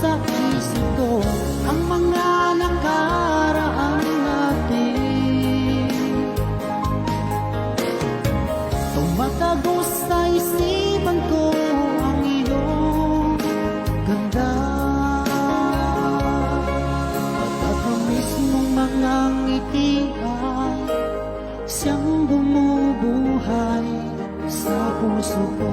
sa isip ko ang mga nakaraan natin. Tumatagos sa isipan ko ang iyong ganda, pagkat ang mismong mga ngiti ay siyang bumubuhay sa puso ko.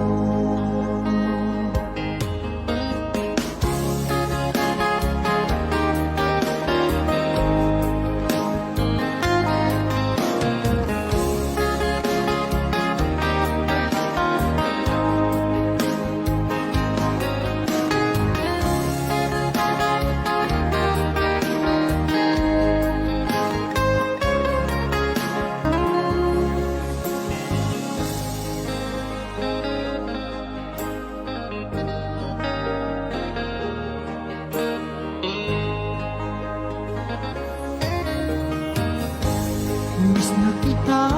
Miss na kita,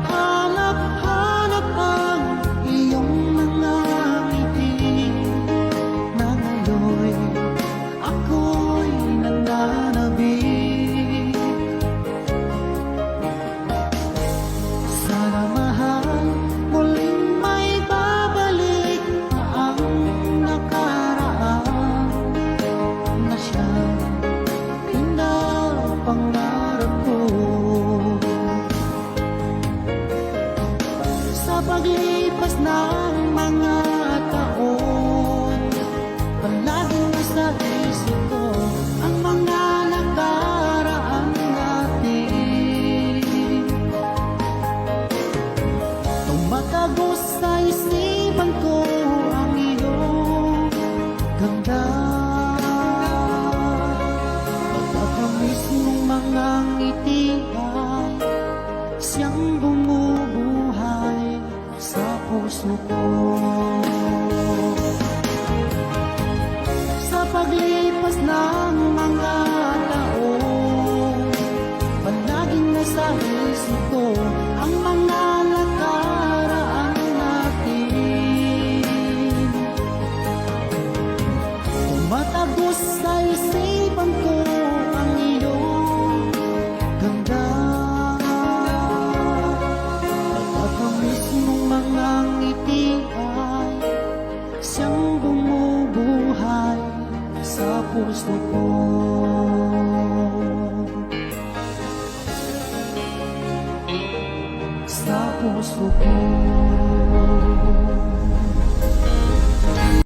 hanap-hanap ang iyong mga ngiti, na ngayon ako'y nananabik. Sana mahal, muling may babalik ang nakaraan na siyang pinapangarap ko. Sa paglipas ng mga taon, palaging nasa isip ko ang mga nakaraan natin. Tumatagos sa isipan ko ang iyong ganda, pagkat ang mismong mga ngiti ay siyang bumubuhay sa puso ko. Sa paglipas ng mga taon, palaging nasa isip ko ang mga nakaraan natin. Tumatagos sa isipan ko ang iyong ganda, mga ngiti ay siyang bumubuhay sa puso ko. Sa puso ko.